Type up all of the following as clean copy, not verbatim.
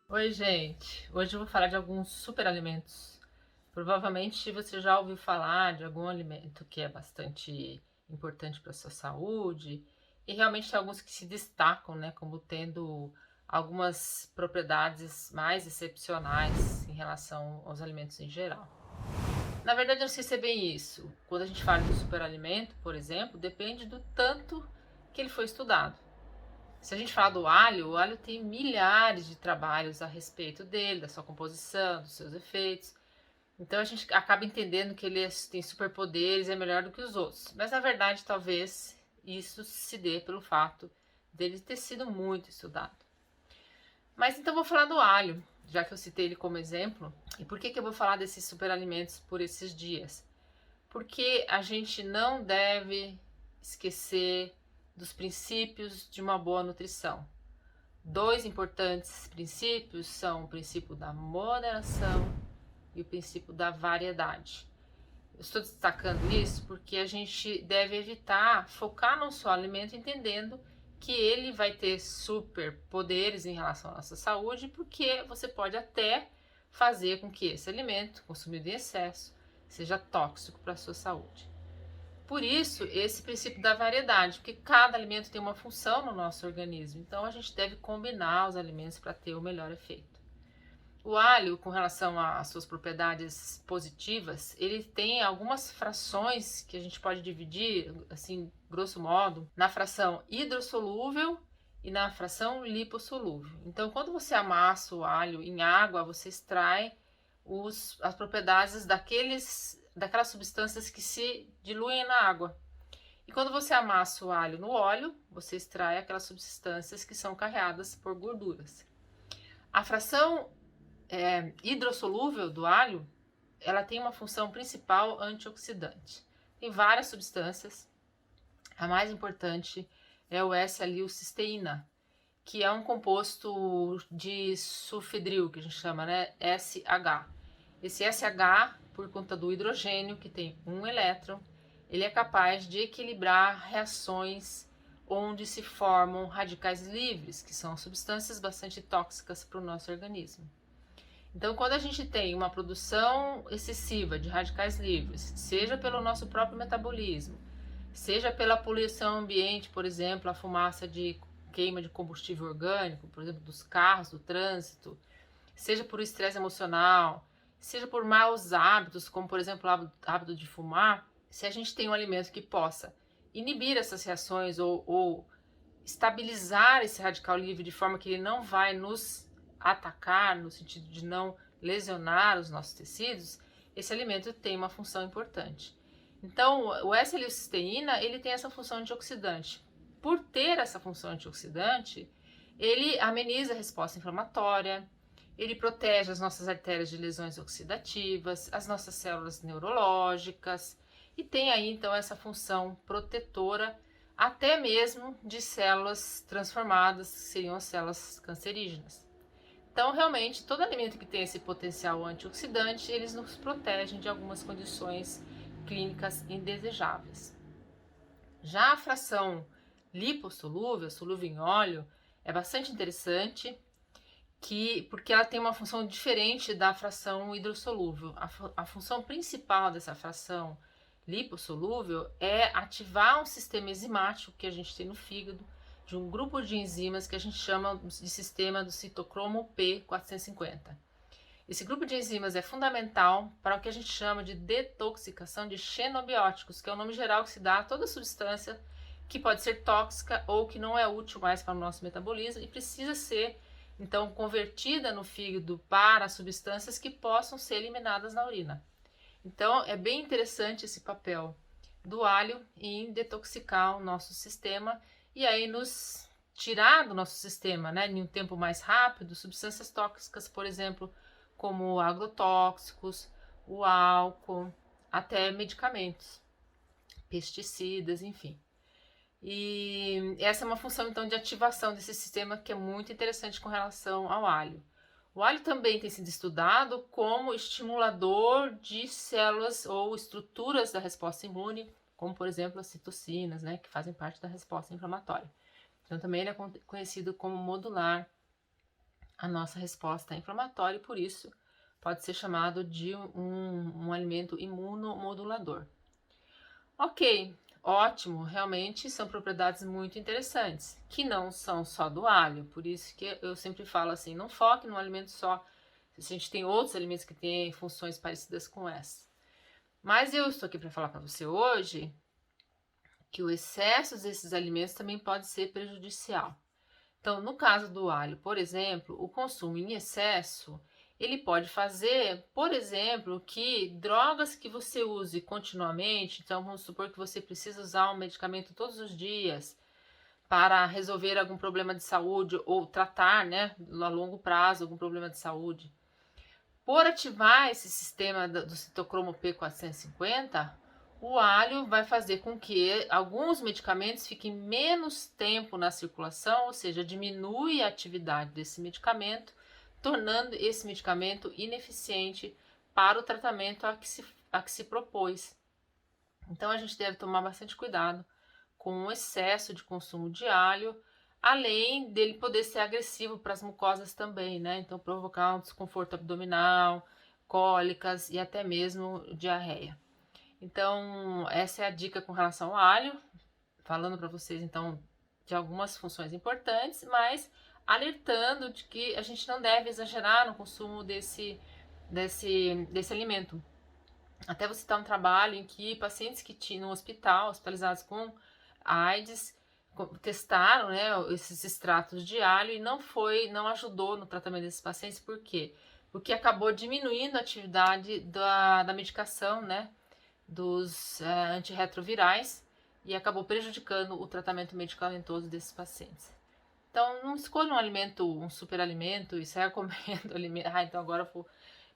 Oi, gente! Hoje eu vou falar de alguns superalimentos. Provavelmente você já ouviu falar de algum alimento que é bastante importante para a sua saúde, e realmente tem alguns que se destacam, né, como tendo algumas propriedades mais excepcionais em relação aos alimentos em geral. Na verdade, eu não sei se é bem isso. Quando a gente fala de superalimento, por exemplo, depende do tanto que ele foi estudado. Se a gente falar do alho, o alho tem milhares de trabalhos a respeito dele, da sua composição, dos seus efeitos. Então a gente acaba entendendo que ele tem superpoderes e é melhor do que os outros. Mas na verdade, talvez isso se dê pelo fato dele ter sido muito estudado. Mas então vou falar do alho, já que eu citei ele como exemplo. E por que eu vou falar desses superalimentos por esses dias? Porque a gente não deve esquecer dos princípios de uma boa nutrição. Dois importantes princípios são o princípio da moderação e o princípio da variedade. Eu estou destacando isso porque a gente deve evitar focar num só alimento, entendendo que ele vai ter superpoderes em relação à nossa saúde, porque você pode até fazer com que esse alimento, consumido em excesso, seja tóxico para a sua saúde. Por isso, esse princípio da variedade, porque cada alimento tem uma função no nosso organismo, então a gente deve combinar os alimentos para ter o melhor efeito. O alho, com relação às suas propriedades positivas, ele tem algumas frações que a gente pode dividir, assim, grosso modo, na fração hidrossolúvel e na fração lipossolúvel. Então, quando você amassa o alho em água, você extrai as propriedades daquelas substâncias que se diluem na água. E quando você amassa o alho no óleo, você extrai aquelas substâncias que são carreadas por gorduras. A fração hidrossolúvel do alho, ela tem uma função principal antioxidante. Tem várias substâncias. A mais importante é o S-alilcisteína, que é um composto de sulfidril, que a gente chama, né, SH. Esse SH, por conta do hidrogênio, que tem um elétron, ele é capaz de equilibrar reações onde se formam radicais livres, que são substâncias bastante tóxicas para o nosso organismo. Então, quando a gente tem uma produção excessiva de radicais livres, seja pelo nosso próprio metabolismo, seja pela poluição ambiente, por exemplo, a fumaça de queima de combustível orgânico, por exemplo, dos carros, do trânsito, seja por estresse emocional, seja por maus hábitos, como por exemplo o hábito de fumar, se a gente tem um alimento que possa inibir essas reações ou estabilizar esse radical livre de forma que ele não vai nos atacar, no sentido de não lesionar os nossos tecidos, esse alimento tem uma função importante. Então, o S-leucisteína, ele tem essa função antioxidante. Por ter essa função antioxidante, ele ameniza a resposta inflamatória, ele protege as nossas artérias de lesões oxidativas, as nossas células neurológicas, e tem aí então essa função protetora até mesmo de células transformadas, que seriam as células cancerígenas. Então, realmente, todo alimento que tem esse potencial antioxidante, eles nos protegem de algumas condições clínicas indesejáveis. Já a fração lipossolúvel, solúvel em óleo, é bastante interessante, porque ela tem uma função diferente da fração hidrossolúvel. A função principal dessa fração lipossolúvel é ativar um sistema enzimático que a gente tem no fígado, de um grupo de enzimas que a gente chama de sistema do citocromo P450. Esse grupo de enzimas é fundamental para o que a gente chama de detoxicação de xenobióticos, que é o nome geral que se dá a toda substância que pode ser tóxica ou que não é útil mais para o nosso metabolismo e precisa ser, então, convertida no fígado para substâncias que possam ser eliminadas na urina. Então, é bem interessante esse papel do alho em detoxicar o nosso sistema e aí nos tirar do nosso sistema, né, em um tempo mais rápido, substâncias tóxicas, por exemplo, como agrotóxicos, o álcool, até medicamentos, pesticidas, enfim. E essa é uma função, então, de ativação desse sistema que é muito interessante com relação ao alho. O alho também tem sido estudado como estimulador de células ou estruturas da resposta imune, como, por exemplo, as citocinas, né, que fazem parte da resposta inflamatória. Então também ele é conhecido como modular a nossa resposta inflamatória e por isso pode ser chamado de um alimento imunomodulador. Ok, ótimo, realmente são propriedades muito interessantes, que não são só do alho, por isso que eu sempre falo assim, não foque num alimento só, a gente tem outros alimentos que têm funções parecidas com essa. Mas eu estou aqui para falar para você hoje que o excesso desses alimentos também pode ser prejudicial. Então, no caso do alho, por exemplo, o consumo em excesso, ele pode fazer, por exemplo, que drogas que você use continuamente, então vamos supor que você precisa usar um medicamento todos os dias para resolver algum problema de saúde ou tratar, né, a longo prazo algum problema de saúde. Por ativar esse sistema do citocromo P450, o alho vai fazer com que alguns medicamentos fiquem menos tempo na circulação, ou seja, diminui a atividade desse medicamento, tornando esse medicamento ineficiente para o tratamento a que se propôs. Então a gente deve tomar bastante cuidado com o excesso de consumo de alho, além dele poder ser agressivo para as mucosas também, né? Então provocar um desconforto abdominal, cólicas e até mesmo diarreia. Então, essa é a dica com relação ao alho, falando para vocês então de algumas funções importantes, mas alertando de que a gente não deve exagerar no consumo desse alimento. Até vou citar um trabalho em que pacientes que tinham no hospital, hospitalizados com AIDS, testaram, né, esses extratos de alho e não ajudou no tratamento desses pacientes. Por quê? Porque acabou diminuindo a atividade da medicação, né, dos antirretrovirais e acabou prejudicando o tratamento medicamentoso desses pacientes. Então, não escolha um alimento, um superalimento e saia comendo alimento. Então agora eu vou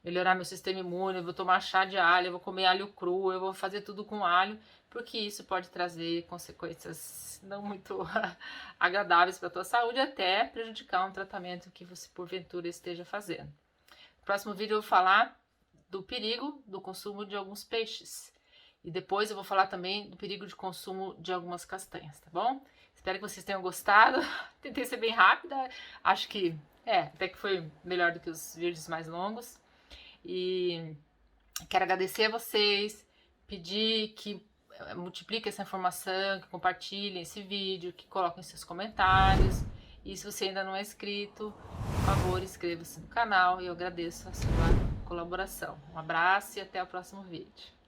melhorar meu sistema imune, eu vou tomar chá de alho, eu vou comer alho cru, eu vou fazer tudo com alho, porque isso pode trazer consequências não muito agradáveis para a tua saúde, até prejudicar um tratamento que você porventura esteja fazendo. No próximo vídeo eu vou falar do perigo do consumo de alguns peixes. E depois eu vou falar também do perigo de consumo de algumas castanhas, tá bom? Espero que vocês tenham gostado. Tentei ser bem rápida, acho que até que foi melhor do que os vídeos mais longos. E quero agradecer a vocês, pedir que multipliquem essa informação, que compartilhem esse vídeo, que coloquem seus comentários. E se você ainda não é inscrito, por favor, inscreva-se no canal e eu agradeço a sua colaboração. Um abraço e até o próximo vídeo.